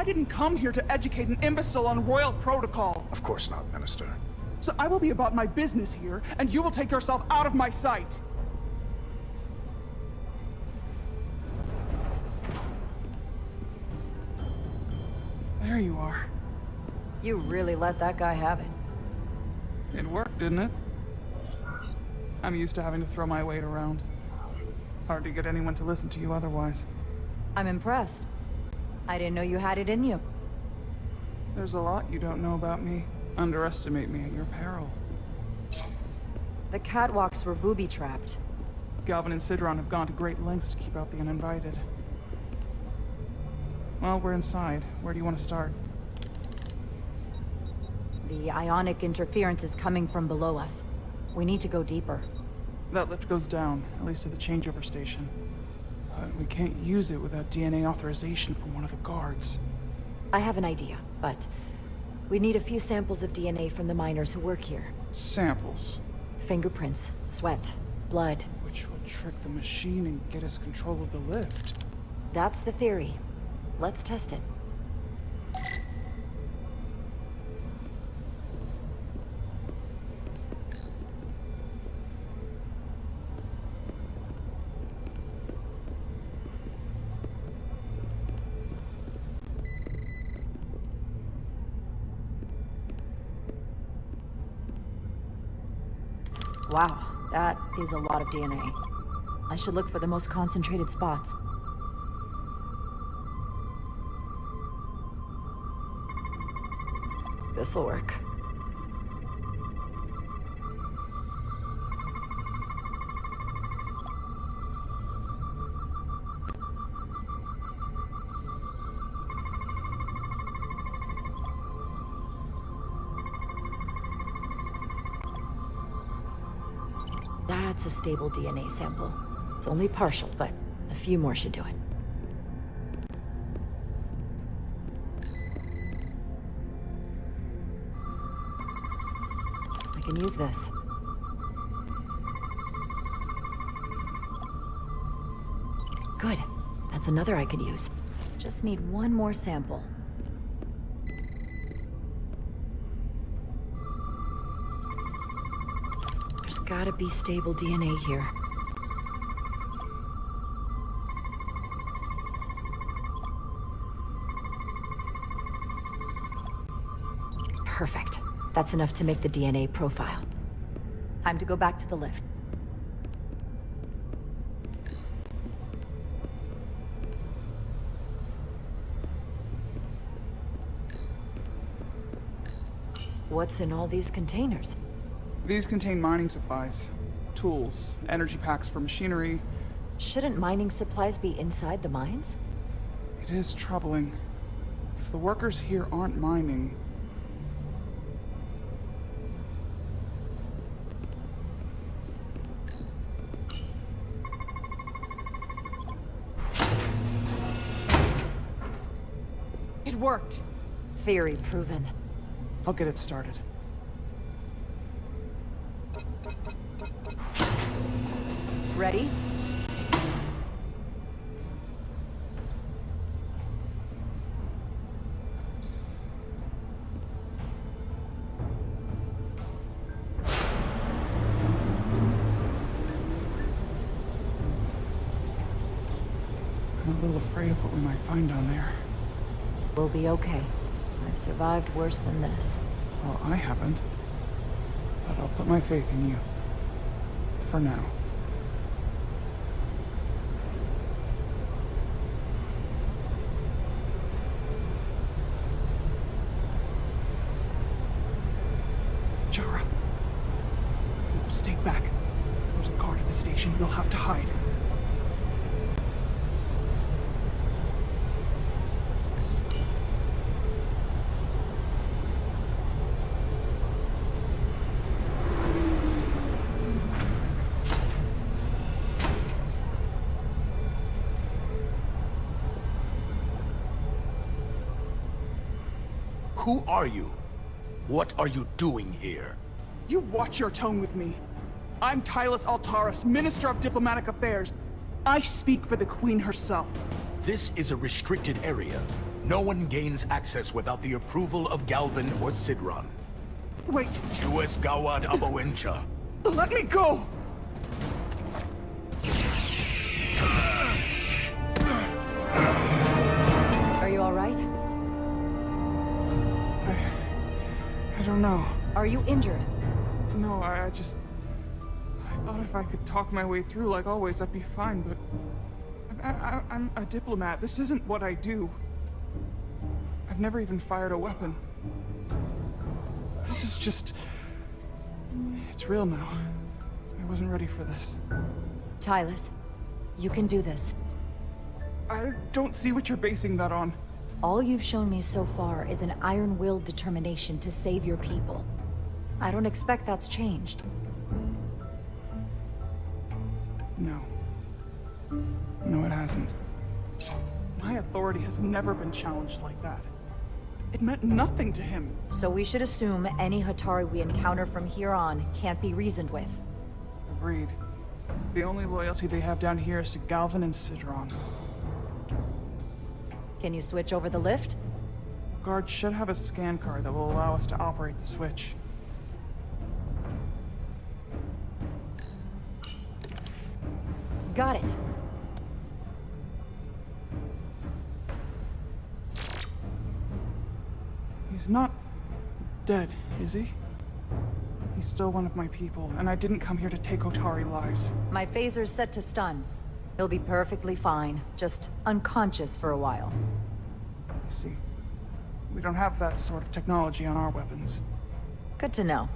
didn't come here to educate an imbecile on royal protocol. Of course not, Minister. So I will be about my business here, and you will take yourself out of my sight. There you are. You really let that guy have it. It worked, didn't it? I'm used to having to throw my weight around. Hard to get anyone to listen to you otherwise. I'm impressed. I didn't know you had it in you. There's a lot you don't know about me. Underestimate me at your peril. The catwalks were booby-trapped. Galvin and Sidron have gone to great lengths to keep out the uninvited. Well, we're inside. Where do you want to start? The ionic interference is coming from below us. We need to go deeper. That lift goes down, at least to the changeover station. But we can't use it without DNA authorization from one of the guards. I have an idea, but we need a few samples of DNA from the miners who work here. Samples? Fingerprints, sweat, blood. Which will trick the machine and get us control of the lift. That's the theory. Let's test it. Wow, that is a lot of DNA. I should look for the most concentrated spots. This'll work. That's a stable DNA sample. It's only partial, but a few more should do it. I can use this. Good. That's another I could use. Just need one more sample. There's gotta be stable DNA here. Perfect. That's enough to make the DNA profile. Time to go back to the lift. What's in all these containers? These contain mining supplies, tools, energy packs for machinery. Shouldn't mining supplies be inside the mines? It is troubling. If the workers here aren't mining... It worked! Theory proven. I'll get it started. Ready? I'm a little afraid of what we might find down there. We'll be okay. I've survived worse than this. Well, I haven't. But I'll put my faith in you. For now. Jara. Stay back. There's a guard at the station. You'll have to hide. Who are you? What are you doing here? You watch your tone with me. I'm Tylus Altaris, Minister of Diplomatic Affairs. I speak for the Queen herself. This is a restricted area. No one gains access without the approval of Galvin or Sidron. Wait, Jues Gawad Abawincha. let me go! Are you all right? I don't know. Are you injured? No, I thought if I could talk my way through like always, I'd be fine, but... I'm a diplomat. This isn't what I do. I've never even fired a weapon. This is just... It's real now. I wasn't ready for this. Tylus, you can do this. I don't see what you're basing that on. All you've shown me so far is an iron-willed determination to save your people. I don't expect that's changed. No. No, it hasn't. My authority has never been challenged like that. It meant nothing to him. So we should assume any Hatari we encounter from here on can't be reasoned with. Agreed. The only loyalty they have down here is to Galvin and Sidron. Can you switch over the lift? Guard should have a scan card that will allow us to operate the switch. Got it. He's not dead, is he? He's still one of my people, and I didn't come here to take Otari lives. My phaser's set to stun. He'll be perfectly fine, just unconscious for a while. I see. We don't have that sort of technology on our weapons. Good to know.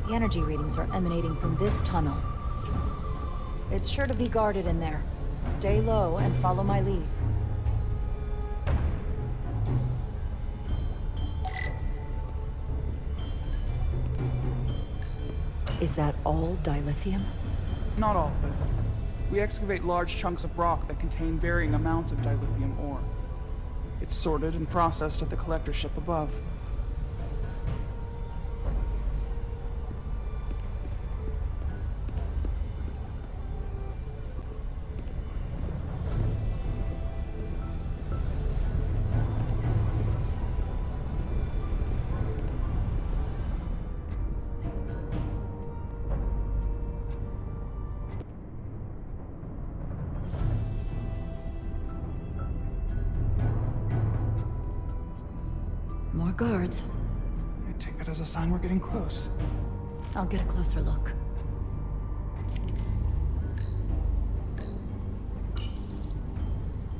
The energy readings are emanating from this tunnel. It's sure to be guarded in there. Stay low and follow my lead. Is that all dilithium? Not all of it. We excavate large chunks of rock that contain varying amounts of dilithium ore. It's sorted and processed at the collector ship above. More guards. I take that as a sign we're getting close. I'll get a closer look.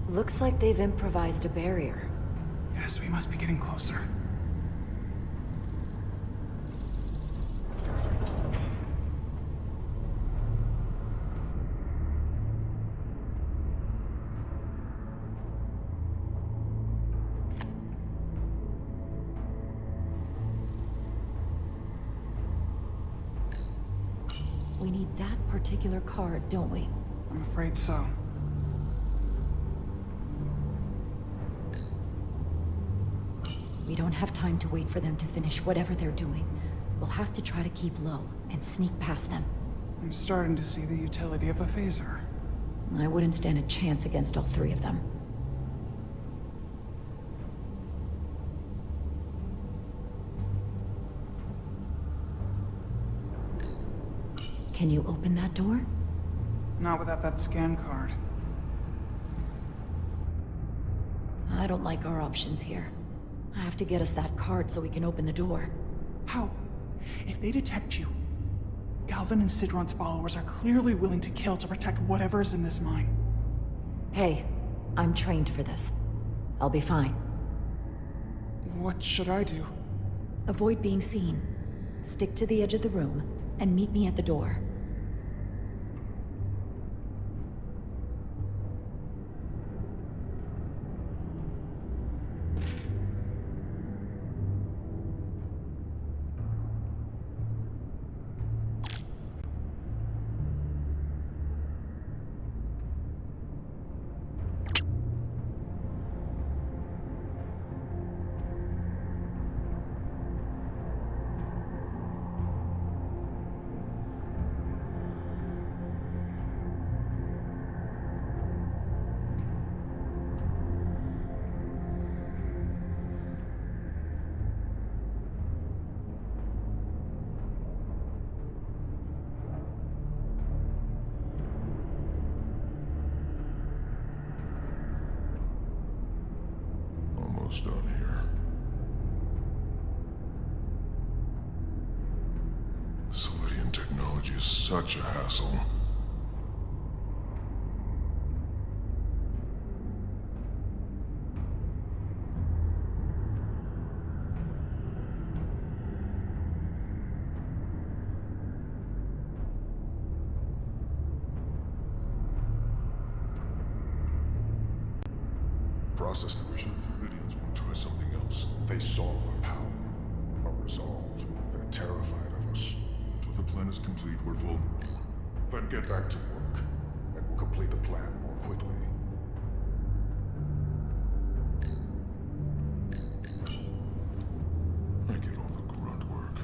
Looks like they've improvised a barrier. Yes, we must be getting closer. We need that particular card, don't we? I'm afraid so. We don't have time to wait for them to finish whatever they're doing. We'll have to try to keep low and sneak past them. I'm starting to see the utility of a phaser. I wouldn't stand a chance against all three of them. Can you open that door? Not without that scan card. I don't like our options here. I have to get us that card so we can open the door. How? If they detect you, Galvin and Sidron's followers are clearly willing to kill to protect whatever is in this mine. Hey, I'm trained for this. I'll be fine. What should I do? Avoid being seen. Stick to the edge of the room, and meet me at the door. Almost done here. Solidian technology is such a hassle. Process division. Want to try something else. They saw our power, our resolve. They're terrified of us. Until the plan is complete, we're vulnerable. Then get back to work, and we'll complete the plan more quickly. I get all the grunt work.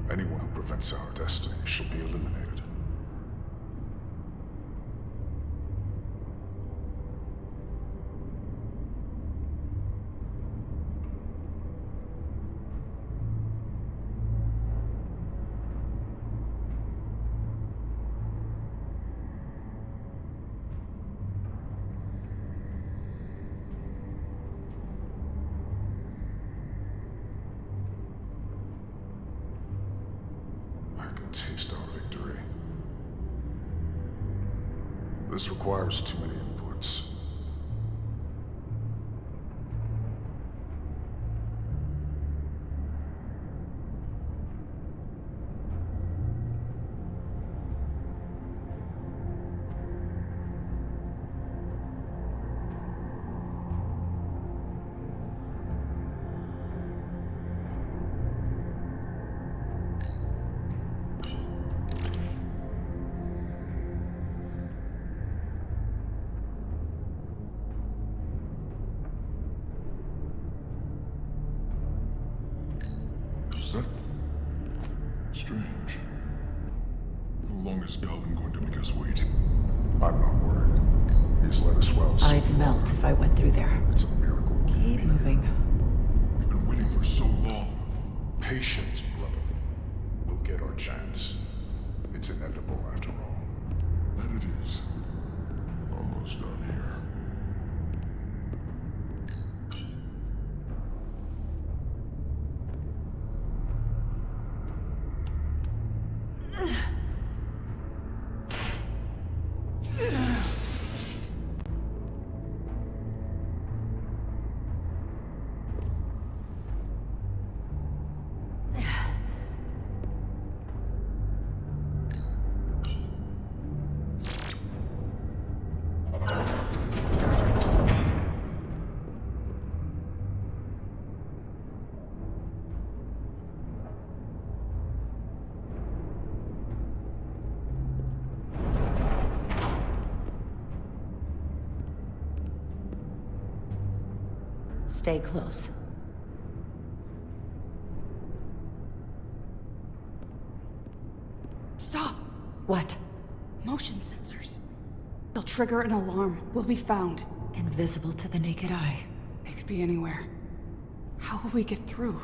Anyone who prevents our destiny shall be eliminated. I can taste our victory. This requires too many inputs. Is that strange? How long is Galvin going to make us wait? I'm not worried. He's let us well so I'd far. melt if I went through there. It's a miracle. Keep moving. We've been waiting for so long. Patience, brother. We'll get our chance. It's inevitable after all. That it is. Almost done here. Stay close. Stop! What? Motion sensors. They'll trigger an alarm. We'll be found. Invisible to the naked eye. They could be anywhere. How will we get through?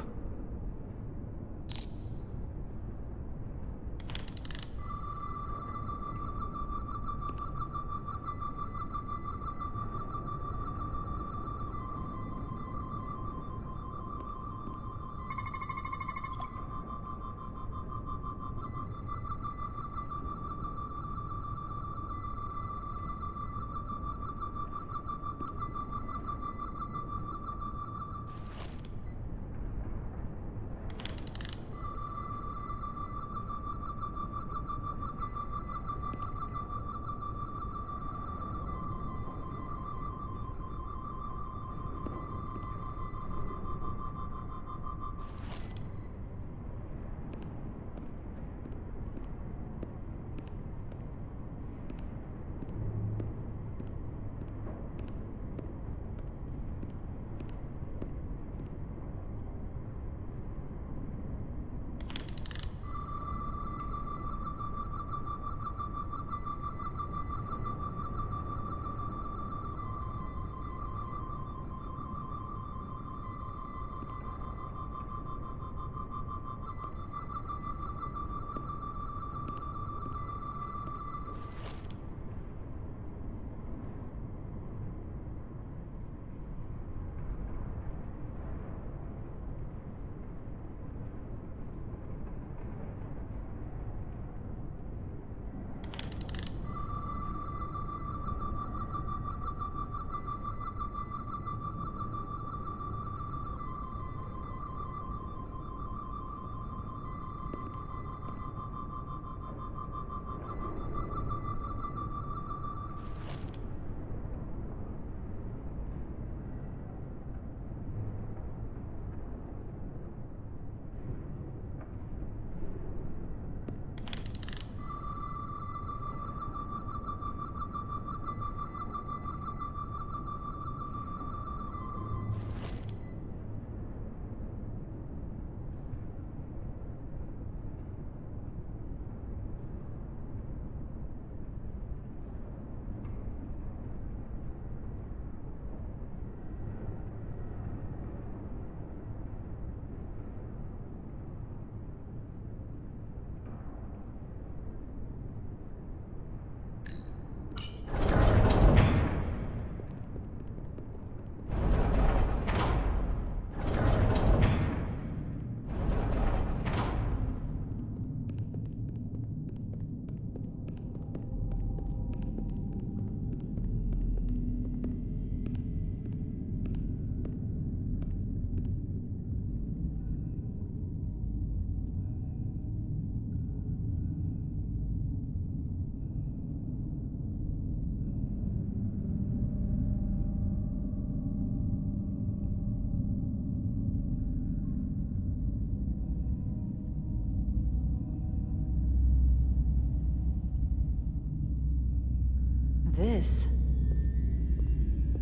This?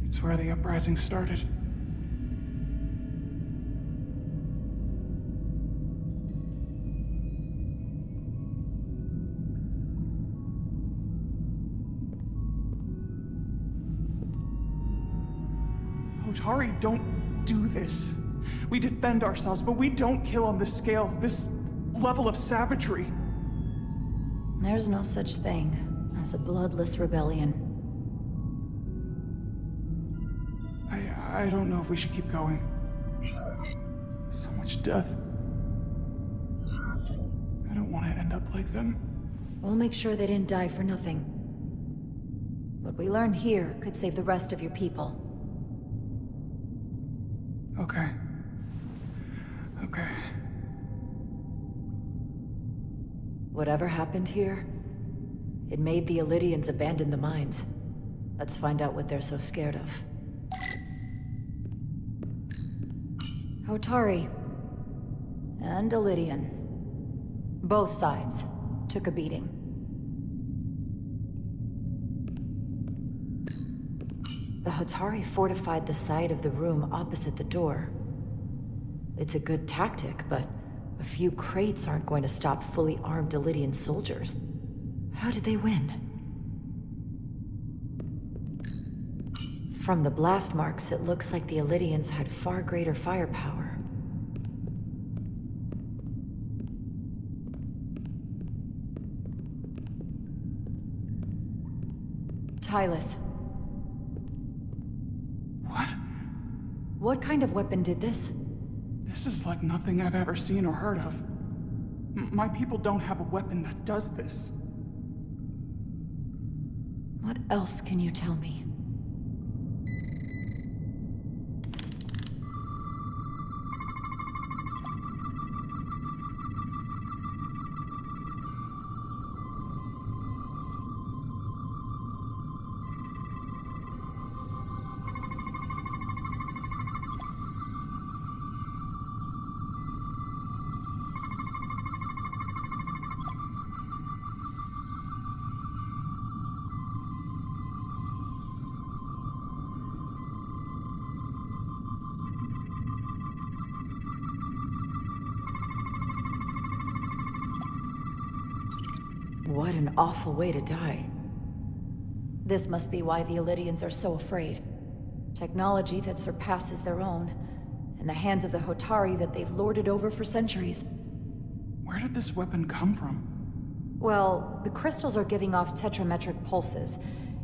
It's where the uprising started. Hotari don't do this. We defend ourselves, but we don't kill on this scale, this level of savagery. There's no such thing as a bloodless rebellion. I don't know if we should keep going. So much death. I don't want to end up like them. We'll make sure they didn't die for nothing. What we learn here could save the rest of your people. Okay. Okay. Whatever happened here, it made the Illydians abandon the mines. Let's find out what they're so scared of. Hotari and Illydian. Both sides took a beating. The Hotari fortified the side of the room opposite the door. It's a good tactic, but a few crates aren't going to stop fully armed Illydian soldiers. How did they win? From the blast marks, it looks like the Illydians had far greater firepower. Tylus. What? What kind of weapon did this? This is like nothing I've ever seen or heard of. My people don't have a weapon that does this. What else can you tell me? What an awful way to die. This must be why the Illydians are so afraid. Technology that surpasses their own, in the hands of the Hotari that they've lorded over for centuries. Where did this weapon come from? Well, the crystals are giving off tetrametric pulses.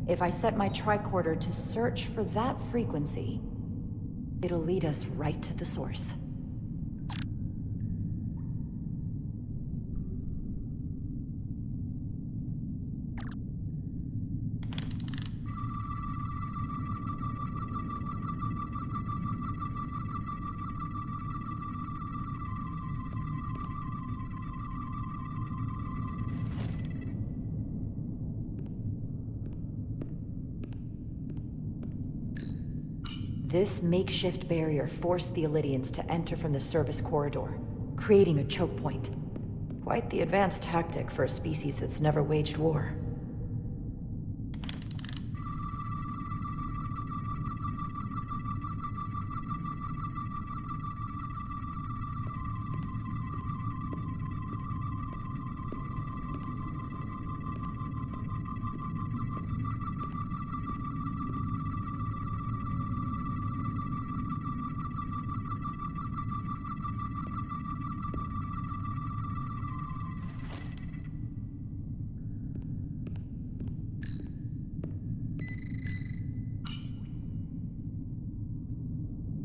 If I set my tricorder to search for that frequency, it'll lead us right to the source. This makeshift barrier forced the Illydians to enter from the service corridor, creating a choke point. Quite the advanced tactic for a species that's never waged war.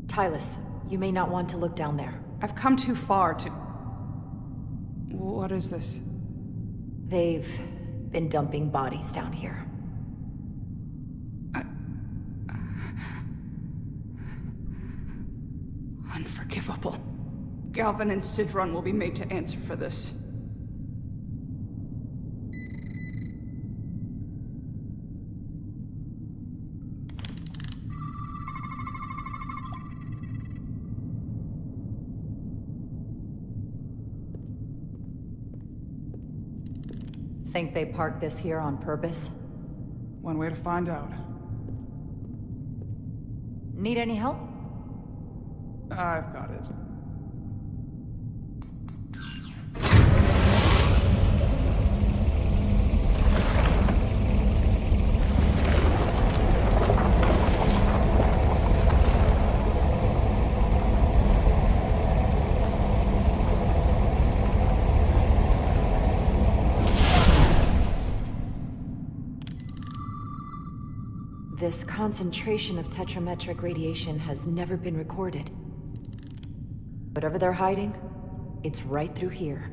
Tylus, you may not want to look down there. I've come too far to... What is this? They've been dumping bodies down here. Unforgivable. Galvin and Sidron will be made to answer for this. Think they parked this here on purpose? One way to find out. Need any help? I've got it. This concentration of tetrametric radiation has never been recorded. Whatever they're hiding, it's right through here.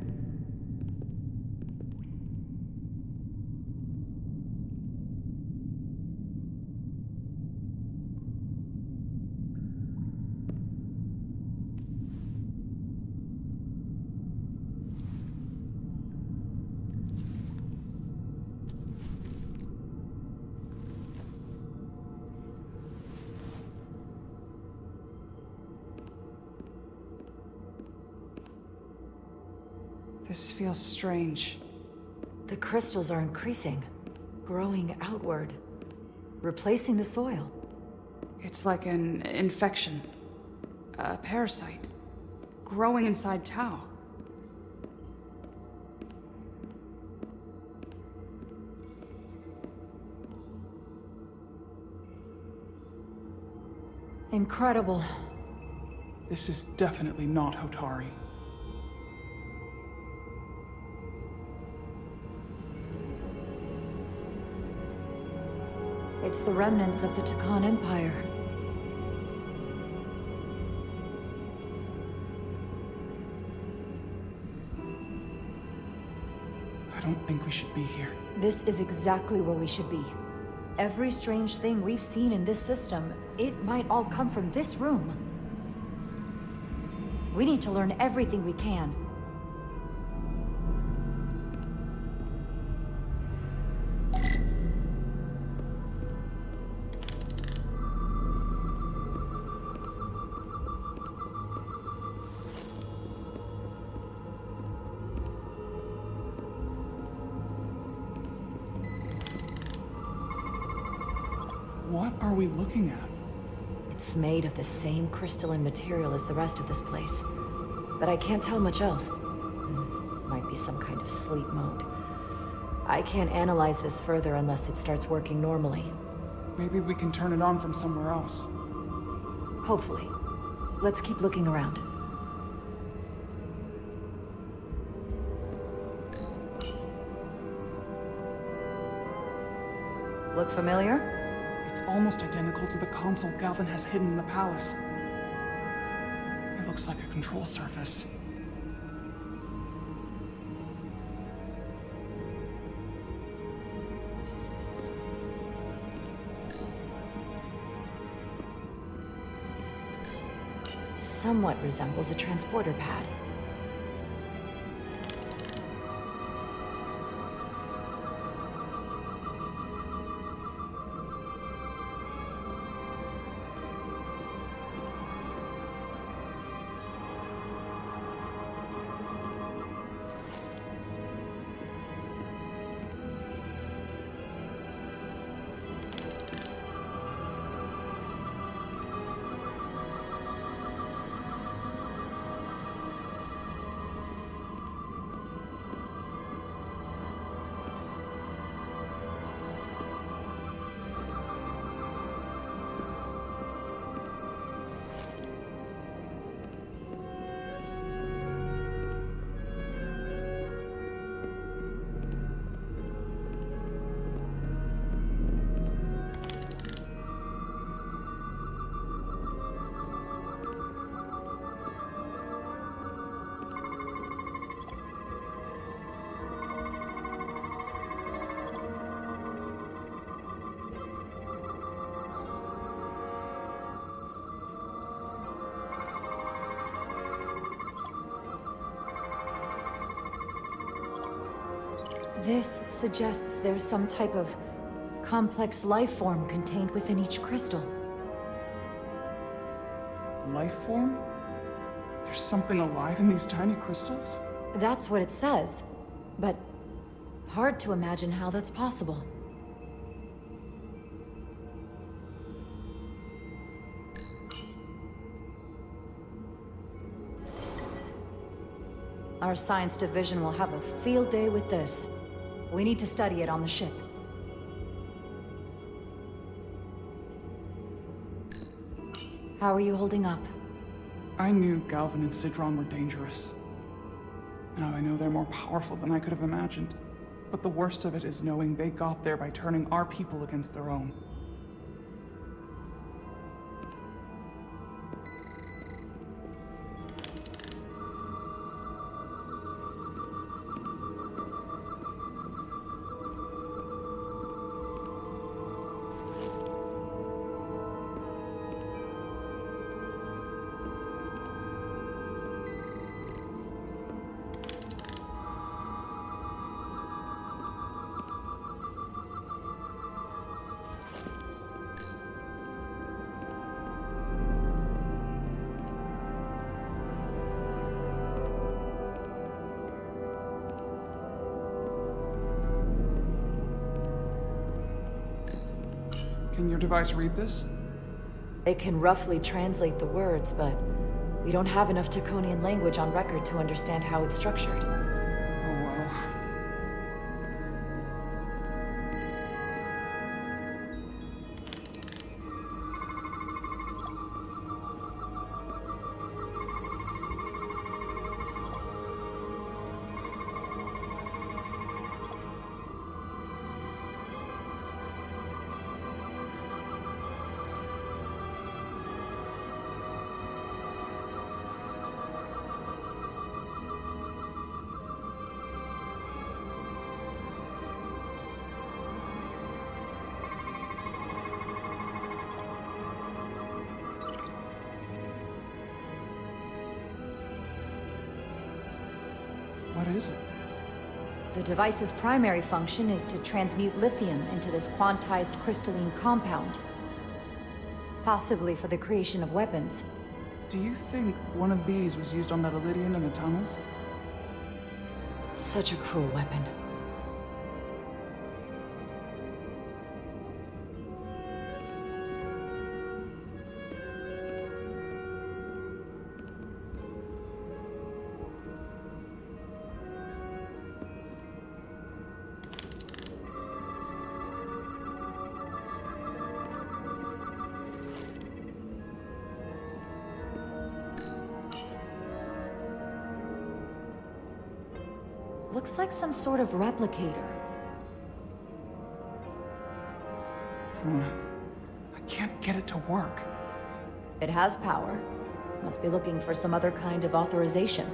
This feels strange. The crystals are increasing, growing outward, replacing the soil. It's like an infection. A parasite. Growing inside Tau. Incredible. This is definitely not Hotari. It's the remnants of the Taconian Empire. I don't think we should be here. This is exactly where we should be. Every strange thing we've seen in this system, it might all come from this room. We need to learn everything we can. What are we looking at? It's made of the same crystalline material as the rest of this place. But I can't tell much else. Might be some kind of sleep mode. I can't analyze this further unless it starts working normally. Maybe we can turn it on from somewhere else. Hopefully. Let's keep looking around. Look familiar? It's almost identical to the console Galvin has hidden in the palace. It looks like a control surface. Somewhat resembles a transporter pad. This suggests there's some type of complex life form contained within each crystal. Life form? There's something alive in these tiny crystals? That's what it says, but hard to imagine how that's possible. Our science division will have a field day with this. We need to study it on the ship. How are you holding up? I knew Galvin and Sidron were dangerous. Now I know they're more powerful than I could have imagined. But the worst of it is knowing they got there by turning our people against their own. Can your device read this? It can roughly translate the words, but we don't have enough Taconian language on record to understand how it's structured. Oh well. What is it? The device's primary function is to transmute lithium into this quantized crystalline compound. Possibly for the creation of weapons. Do you think one of these was used on that Elydian in the tunnels? Such a cruel weapon. Looks like some sort of replicator. I can't get it to work. It has power. Must be looking for some other kind of authorization.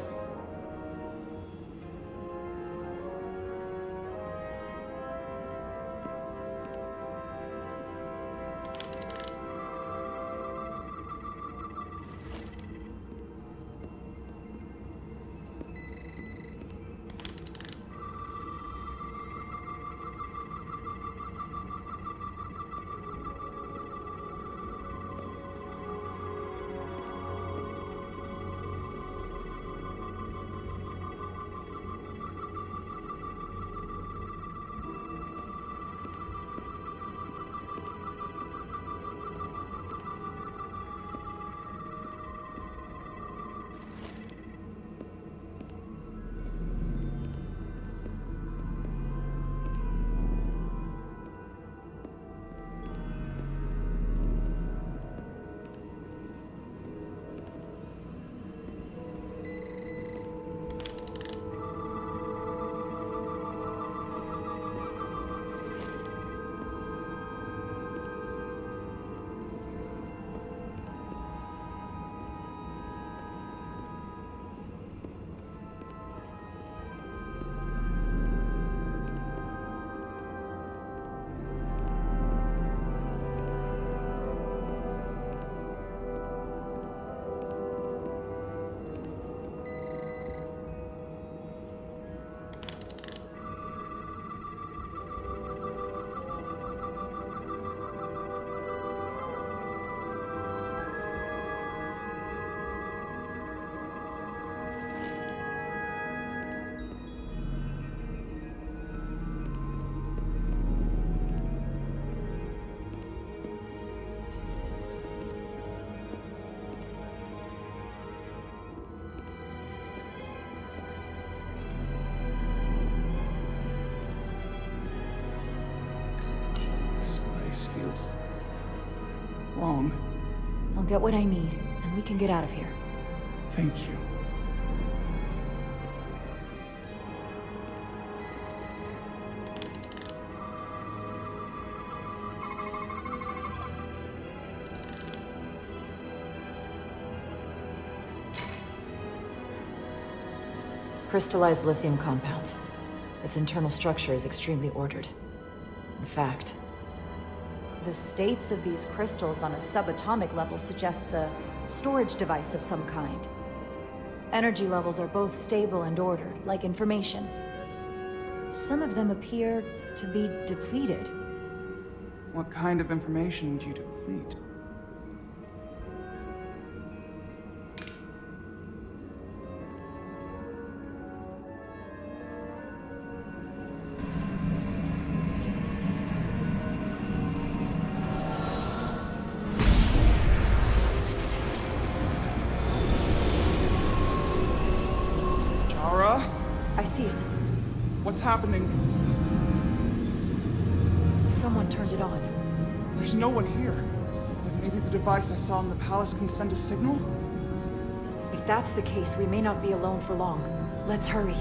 is wrong. I'll get what I need, and we can get out of here. Thank you. Crystallized lithium compounds. Its internal structure is extremely ordered. In fact, the states of these crystals on a subatomic level suggests a storage device of some kind. Energy levels are both stable and ordered, like information. Some of them appear to be depleted. What kind of information would you deplete? I see it. What's happening? Someone turned it on. There's no one here. But maybe the device I saw in the palace can send a signal? If that's the case, we may not be alone for long. Let's hurry.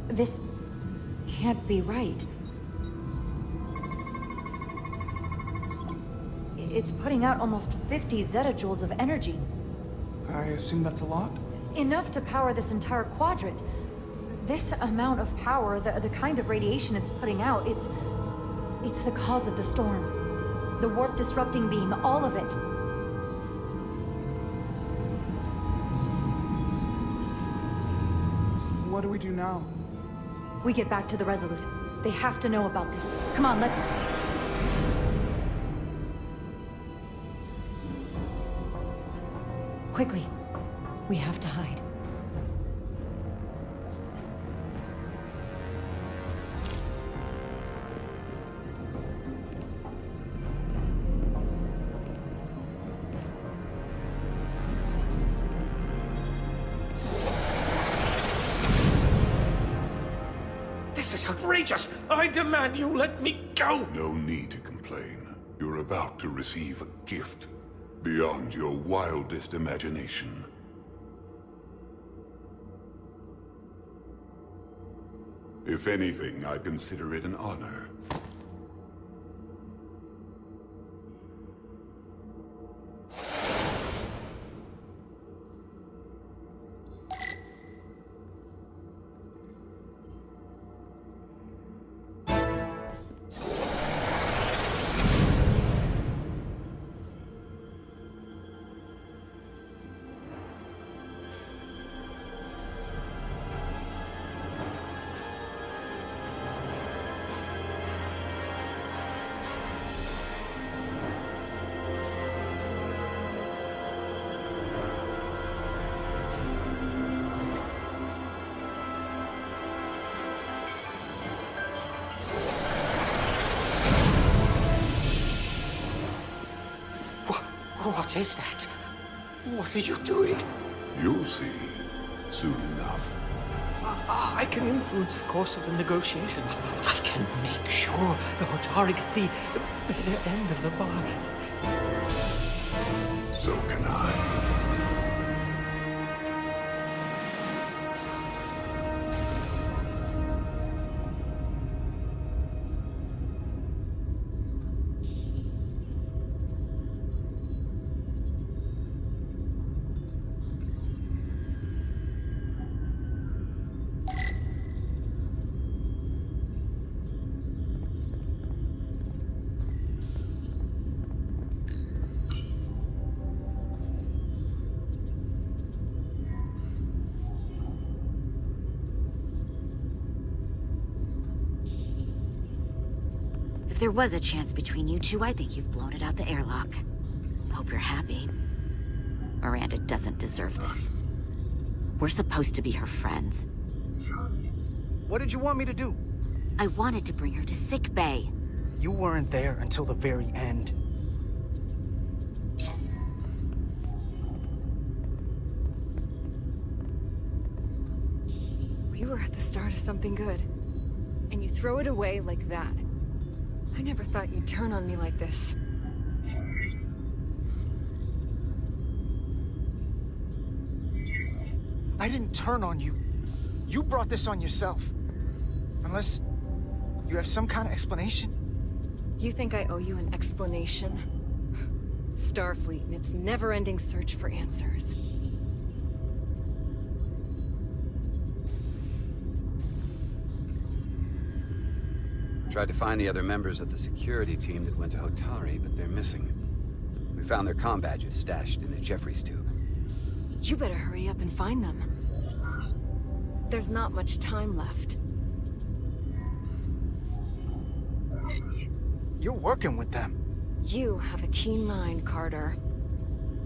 This can't be right. It's putting out almost 50 zettajoules of energy. I assume that's a lot? Enough to power this entire quadrant. This amount of power, the kind of radiation it's putting out, it's the cause of the storm. The warp disrupting beam, all of it. What do we do now? We get back to the Resolute. They have to know about this. Come on, let's... Quickly. We have to hide. This is outrageous! I demand you let me go! No need to complain. You're about to receive a gift beyond your wildest imagination. If anything, I consider it an honor. What is that? What are you doing? You'll see soon enough. I can influence the course of the negotiations. I can make sure the Hotari get the better end of the bargain. So can I. If there was a chance between you two, I think you've blown it out the airlock. Hope you're happy. Miranda doesn't deserve this. We're supposed to be her friends. What did you want me to do? I wanted to bring her to sick bay. You weren't there until the very end. We were at the start of something good. And you throw it away like that. I never thought you'd turn on me like this. I didn't turn on you. You brought this on yourself. Unless you have some kind of explanation. You think I owe you an explanation? Starfleet and its never-ending search for answers. Tried to find the other members of the security team that went to Hotari, but they're missing. We found their comm badges stashed in a Jeffries tube. You better hurry up and find them. There's not much time left. You're working with them. You have a keen mind, Carter.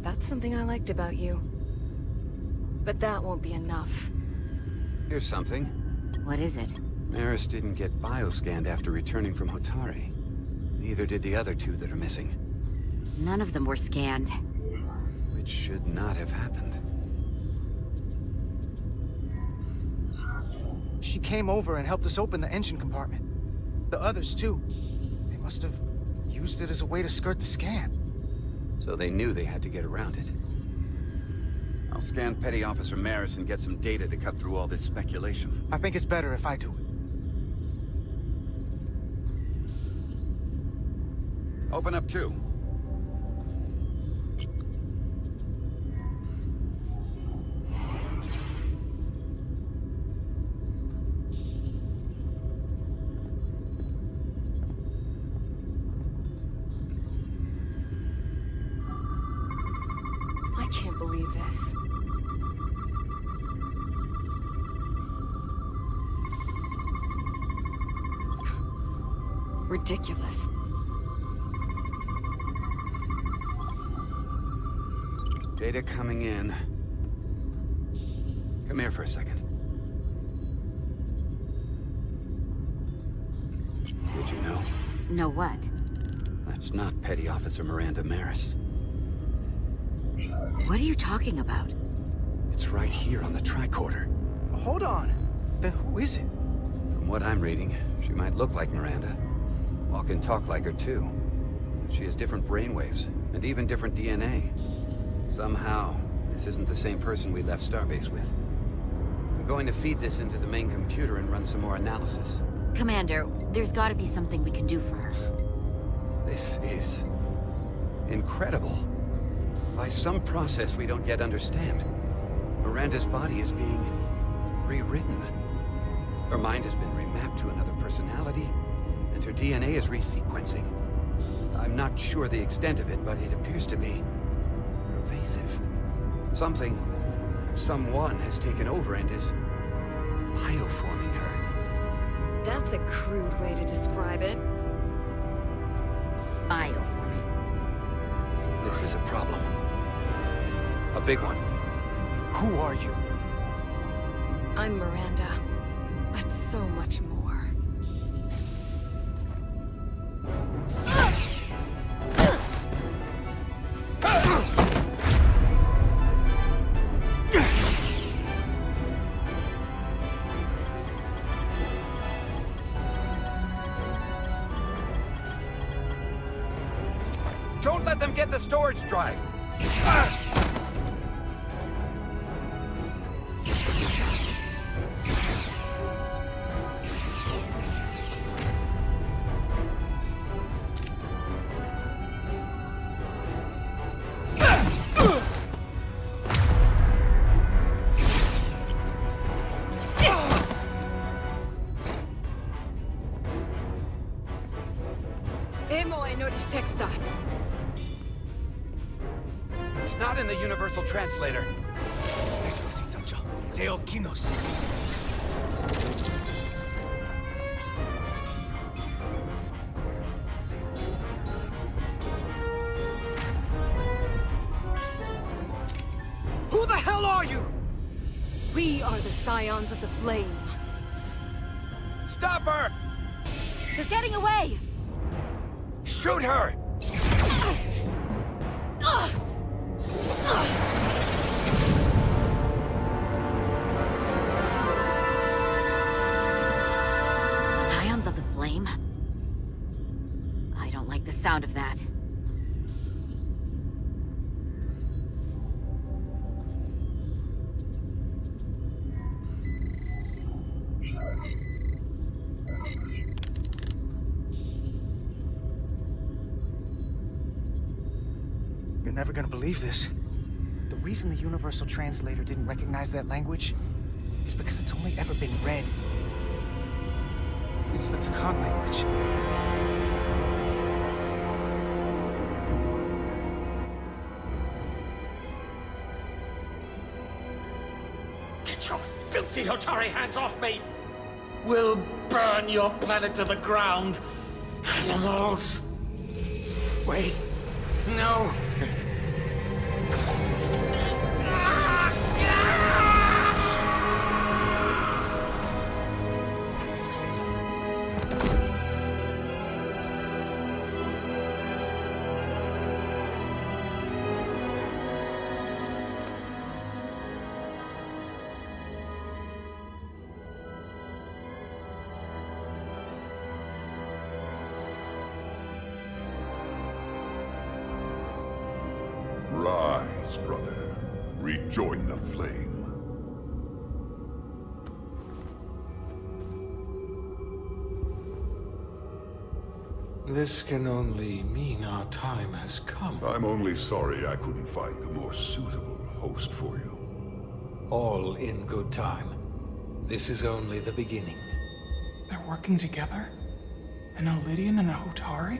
That's something I liked about you. But that won't be enough. Here's something. What is it? Maris didn't get bioscanned after returning from Hotari. Neither did the other two that are missing. None of them were scanned. Which should not have happened. She came over and helped us open the engine compartment. The others, too. They must have used it as a way to skirt the scan. So they knew they had to get around it. I'll scan Petty Officer Maris and get some data to cut through all this speculation. I think it's better if I do it. Open up too. I can't believe this. Ridiculous. Data coming in. Come here for a second. Did you know? Know what? That's not Petty Officer Miranda Maris. What are you talking about? It's right here on the tricorder. Hold on. Then who is it? From what I'm reading, she might look like Miranda. Walk and talk like her too. She has different brainwaves, and even different DNA. Somehow, this isn't the same person we left Starbase with. I'm going to feed this into the main computer and run some more analysis. Commander, there's gotta be something we can do for her. This is incredible. By some process we don't yet understand, Miranda's body is being rewritten. Her mind has been remapped to another personality, and her DNA is resequencing. I'm not sure the extent of it, but it appears to be pervasive. Someone has taken over and is bioforming her. That's a crude way to describe it. Bioforming. This is a problem. A big one. Who are you? I'm Miranda, but so much more. Don't let them get the storage drive! Texta. It's not in the Universal Translator. hell are you? We are the Scions of the Flame. Stop her! They're getting away! Shoot her! Scions of the Flame? I don't like the sound of that. You're never gonna believe this. The reason the Universal Translator didn't recognize that language is because it's only ever been read. It's the Taconian language. Get your filthy Hotari hands off me! We'll burn your planet to the ground! Animals! Wait. No! Rise, brother. Rejoin the flame. This can only mean our time has come. I'm only sorry I couldn't find the more suitable host for you. All in good time. This is only the beginning. They're working together? An Illidian and a Hotari?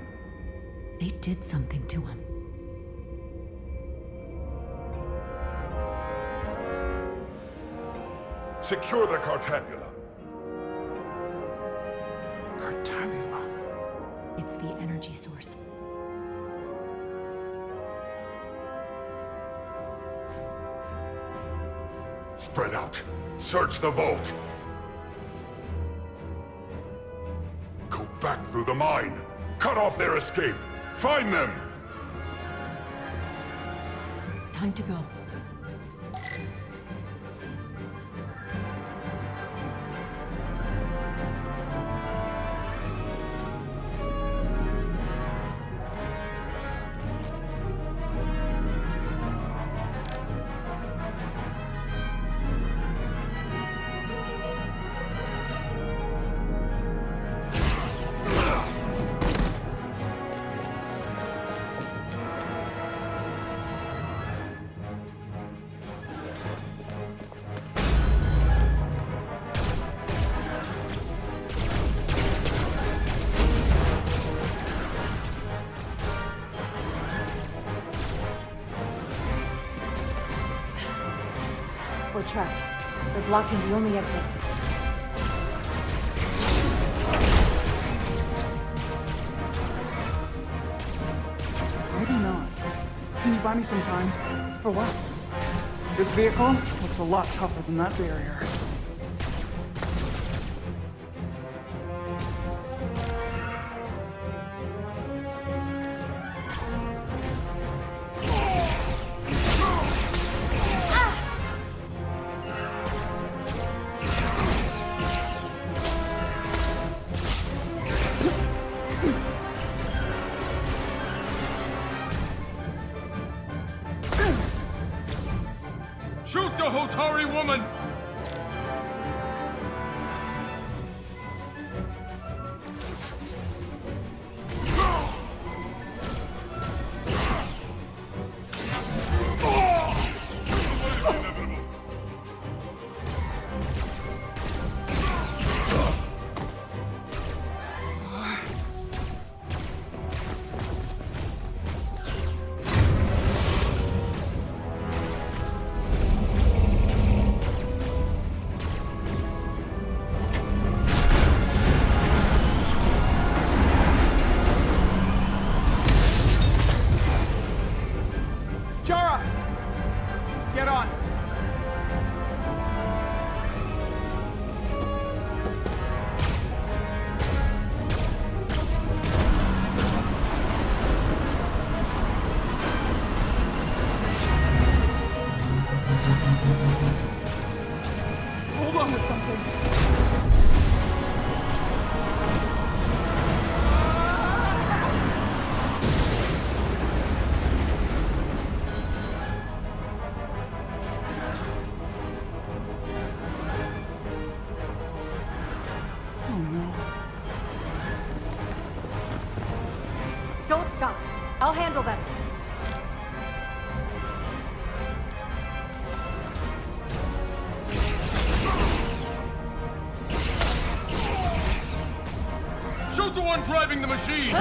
They did something to him. Secure the Cartabula. Cartabula? It's the energy source. Spread out. Search the vault. Go back through the mine. Cut off their escape. Find them. Time to go. We're trapped. They're blocking the only exit. Maybe not. Can you buy me some time? For what? This vehicle looks a lot tougher than that barrier. Shoot the Hotari woman! I'll handle them. Shoot the one driving the machine!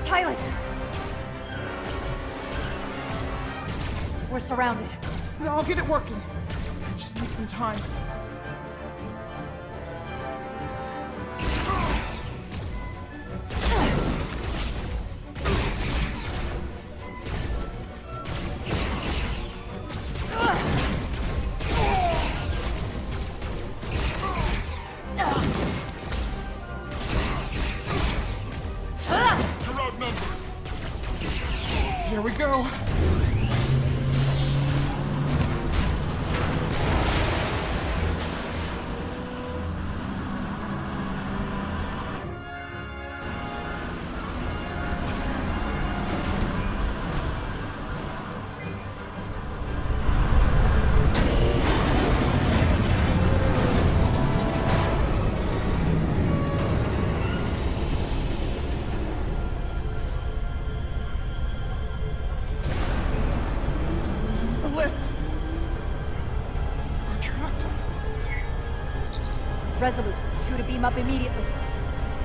Tylus! We're surrounded. I'll get it working. I just need some time. You're outnumbered! Here we go. Resolute, 2 to beam up immediately.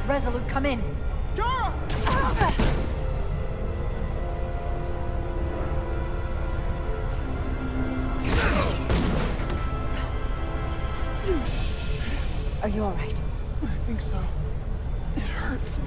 Resolute, come in. Dara! Are you all right? I think so. It hurts.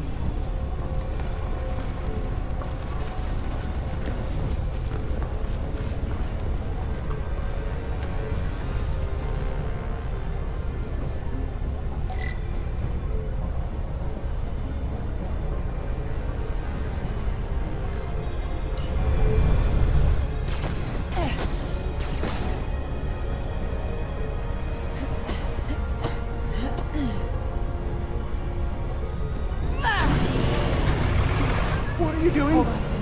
What are you doing? Hold on to me.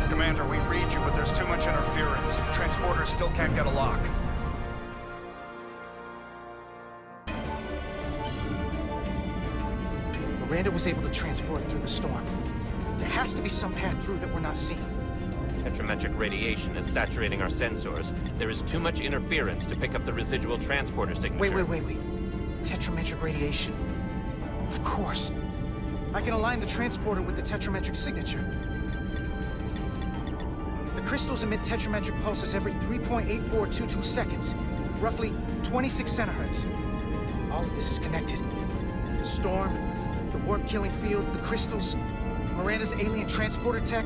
Commander, we read you, but there's too much interference. Transporters still can't get a lock. Miranda was able to transport through the storm. There has to be some path through that we're not seeing. Tetrametric radiation is saturating our sensors. There is too much interference to pick up the residual transporter signature. Wait. Tetrametric radiation. Of course. I can align the transporter with the tetrametric signature. The crystals emit tetrametric pulses every 3.8422 seconds, roughly 26 centihertz. All of this is connected. The storm, the warp-killing field, the crystals, Miranda's alien transporter tech.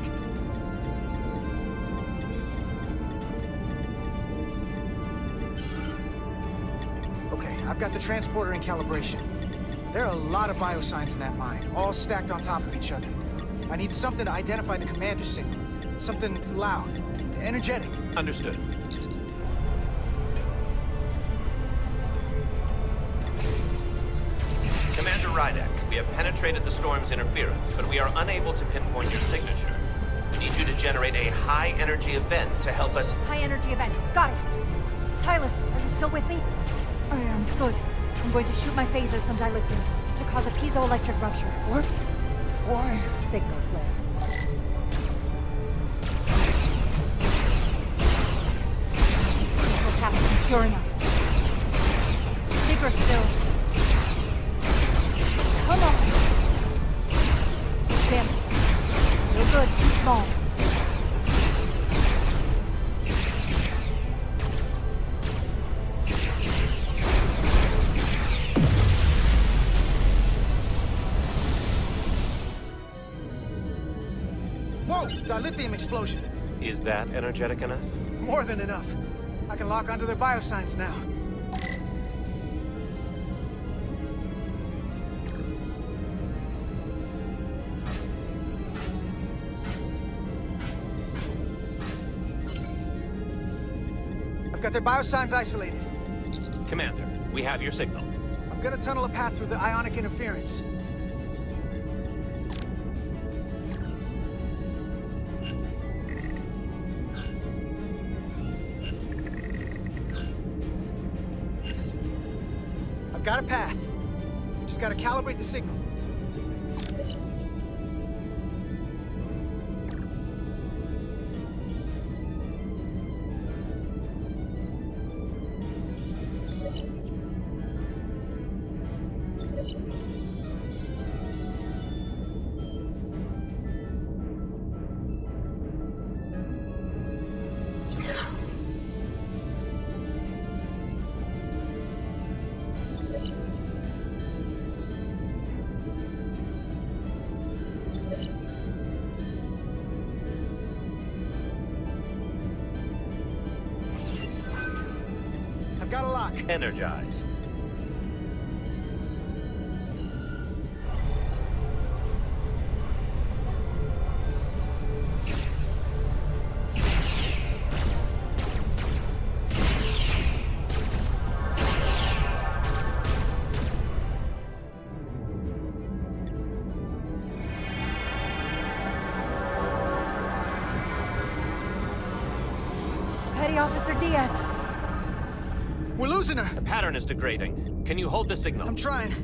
Okay, I've got the transporter in calibration. There are a lot of biosigns in that mine, all stacked on top of each other. I need something to identify the commander signal. Something loud, energetic. Understood. Commander Rydek, we have penetrated the storm's interference, but we are unable to pinpoint your signature. We need you to generate a high-energy event to help us... High-energy event. Got it. Tylus, are you still with me? I am. Good. I'm going to shoot my phaser some dilithium to cause a piezoelectric rupture. What? Why? Signal flare. These crystals have to be pure enough. Bigger still. Come on! Damn it. No good, too small. Whoa! Dilithium explosion. Is that energetic enough? More than enough. I can lock onto their biosigns now. I've got their biosigns isolated. Commander, we have your signal. I'm gonna tunnel a path through the ionic interference. I've got a path. Just gotta calibrate the signal. Got a lock. Energize. Petty Officer Diaz. We're losing her. The pattern is degrading. Can you hold the signal? I'm trying.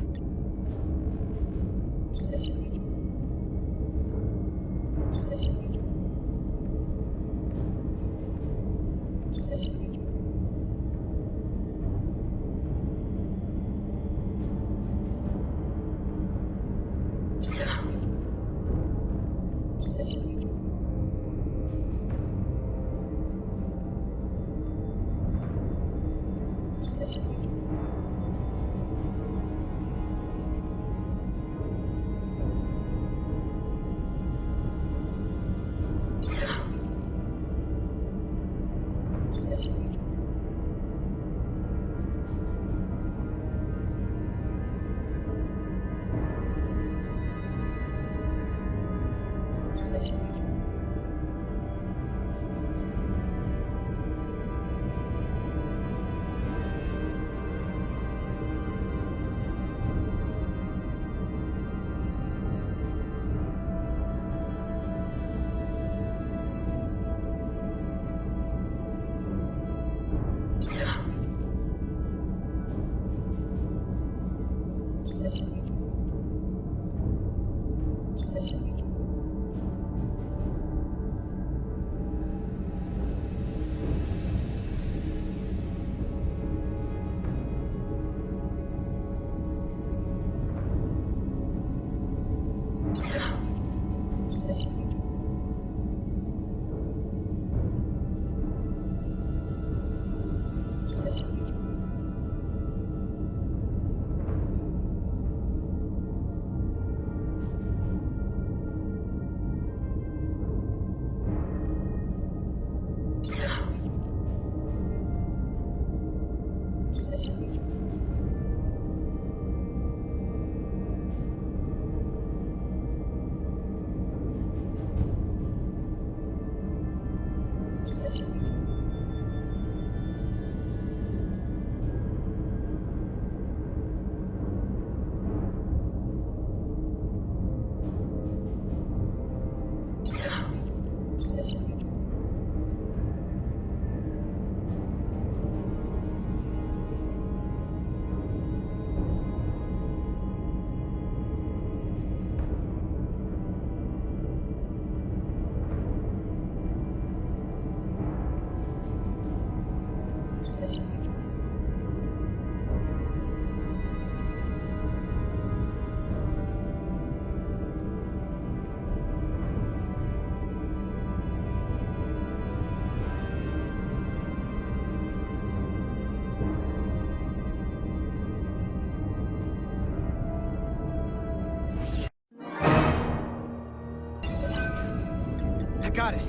Got it.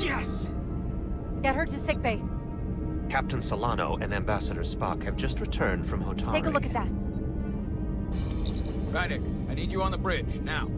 Yes! Get her to sickbay. Captain Solano and Ambassador Spock have just returned from Hotari. Take a look at that. Rydick, I need you on the bridge, now.